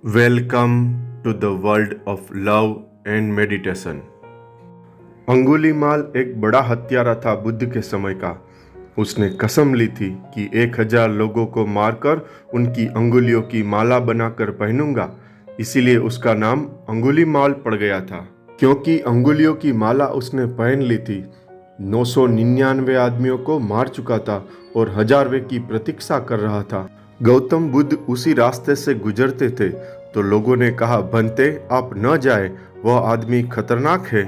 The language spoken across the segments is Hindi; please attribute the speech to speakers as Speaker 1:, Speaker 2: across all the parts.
Speaker 1: Welcome to the world of love and meditation. Angulimala एक बड़ा हत्यारा था बुद्ध के समय का। उसने कसम ली थी कि 1000 लोगों को मारकर उनकी अंगुलियों की माला बनाकर पहनूंगा। इसीलिए उसका नाम अंगुलीमाल पड़ गया था, क्योंकि अंगुलियों की माला उसने पहन ली थी। 999 आदमियों को मार चुका था और 1000वें की प्रतीक्षा कर रहा था। गौतम बुद्ध उसी रास्ते से गुजरते थे तो लोगों ने कहा, बनते आप न जाए, वह आदमी खतरनाक है।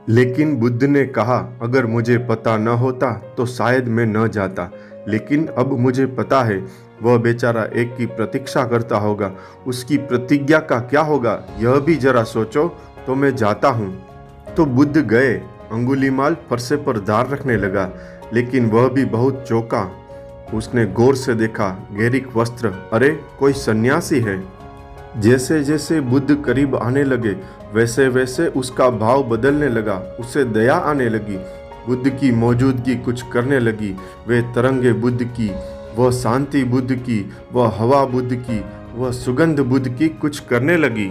Speaker 1: लेकिन बुद्ध ने कहा, अगर मुझे पता न होता तो शायद मैं न जाता, लेकिन अब मुझे पता है वह बेचारा एक की प्रतीक्षा करता होगा। उसकी प्रतिज्ञा का क्या होगा यह भी जरा सोचो, तो मैं जाता हूँ। तो बुद्ध गए। अंगुलीमाल फरसे पर दार रखने लगा, लेकिन वह भी बहुत चौंका। उसने गौर से देखा, गैरिक वस्त्र, अरे कोई सन्यासी है। जैसे जैसे बुद्ध करीब आने लगे वैसे वैसे उसका भाव बदलने लगा। उसे दया आने लगी। बुद्ध की मौजूदगी कुछ करने लगी। वे तरंगे बुद्ध की, वह शांति बुद्ध की, वह हवा बुद्ध की, वह सुगंध बुद्ध की कुछ करने लगी।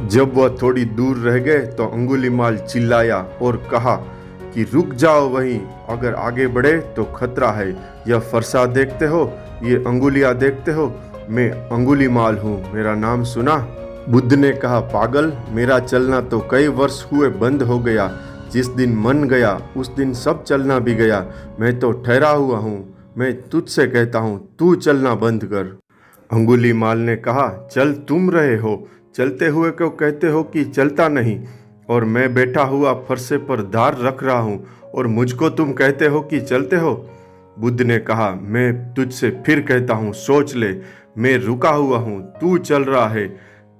Speaker 1: जब वह थोड़ी दूर रह गए तो अंगुलीमाल चिल्लाया और कहा कि रुक जाओ वहीं, अगर आगे बढ़े तो खतरा है। यह फरसा देखते हो, ये अंगुलियां देखते हो, मैं अंगुलीमाल हूँ, मेरा नाम सुना? बुद्ध ने कहा, पागल, मेरा चलना तो कई वर्ष हुए बंद हो गया। जिस दिन मन गया उस दिन सब चलना भी गया। मैं तो ठहरा हुआ हूँ। मैं तुझसे कहता हूँ, तू चलना बंद कर। अंगुलीमाल ने कहा, चल तुम रहे हो, चलते हुए क्यों कहते हो कि चलता नहीं? और मैं बैठा हुआ फरसे पर दार रख रहा हूँ और मुझको तुम कहते हो कि चलते हो? बुद्ध ने कहा, मैं तुझसे फिर कहता हूँ, सोच ले, मैं रुका हुआ हूँ, तू चल रहा है।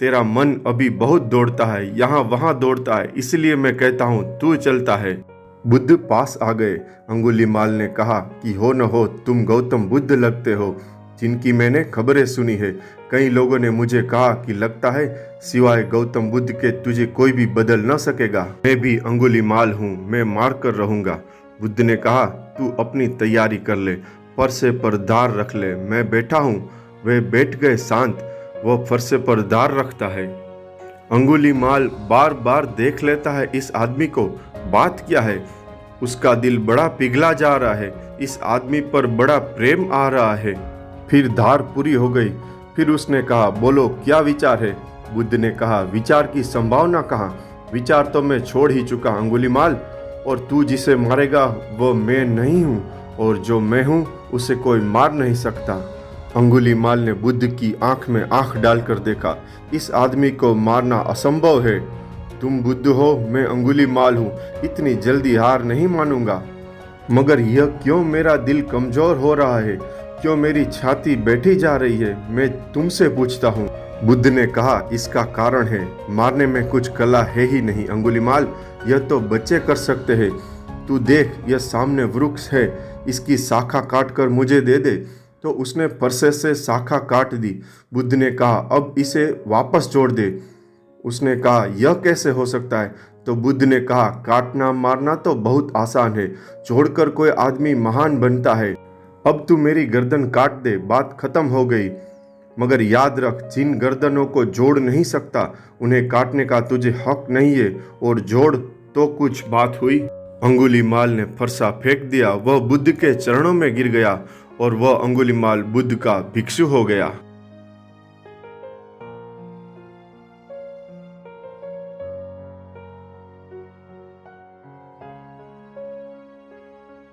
Speaker 1: तेरा मन अभी बहुत दौड़ता है, यहाँ वहाँ दौड़ता है, इसलिए मैं कहता हूँ तू चलता है। बुद्ध पास आ गए। अंगुलीमाल ने कहा कि हो न हो तुम गौतम बुद्ध लगते हो, जिनकी मैंने खबरें सुनी है। कई लोगों ने मुझे कहा कि लगता है सिवाय गौतम बुद्ध के तुझे कोई भी बदल न सकेगा। मैं भी अंगुलीमाल हूँ, मैं मार कर रहूंगा। बुद्ध ने कहा, तू अपनी तैयारी कर ले, फरसे पर दार रख ले, मैं बैठा हूँ। वे बैठ गए शांत। वह फरसे पर दार रखता है। अंगुलीमाल बार बार देख लेता है इस आदमी को। बात क्या है? उसका दिल बड़ा पिघला जा रहा है। इस आदमी पर बड़ा प्रेम आ रहा है। फिर धार पूरी हो गई। फिर उसने कहा, बोलो क्या विचार है? बुद्ध ने कहा, विचार की संभावना कहाँ? विचार तो मैं छोड़ ही चुका अंगुलीमाल, और तू जिसे मारेगा वो मैं नहीं हूँ, और जो मैं हूँ उसे कोई मार नहीं सकता। अंगुलीमाल ने बुद्ध की आंख में आंख डालकर देखा। इस आदमी को मारना असंभव है। तुम बुद्ध हो, मैं अंगुलीमाल हूँ, इतनी जल्दी हार नहीं मानूंगा। मगर यह क्यों मेरा दिल कमजोर हो रहा है? क्यों मेरी छाती बैठी जा रही है? मैं तुमसे पूछता हूँ। बुद्ध ने कहा, इसका कारण है, मारने में कुछ कला है ही नहीं अंगुलीमाल, यह तो बच्चे कर सकते हैं। तू देख, यह सामने वृक्ष है, इसकी शाखा काट कर मुझे दे दे। तो उसने फरसे से शाखा काट दी। बुद्ध ने कहा, अब इसे वापस जोड़ दे। उसने कहा, यह कैसे हो सकता है? तो बुद्ध ने कहा, काटना मारना तो बहुत आसान है, जोड़कर कोई आदमी महान बनता है। अब तू मेरी गर्दन काट दे, बात खत्म हो गई। मगर याद रख, जिन गर्दनों को जोड़ नहीं सकता उन्हें काटने का तुझे हक नहीं है, और जोड़ तो कुछ बात हुई। अंगुलीमाल ने फरसा फेंक दिया। वह बुद्ध के चरणों में गिर गया और वह अंगुलीमाल बुद्ध का भिक्षु हो गया।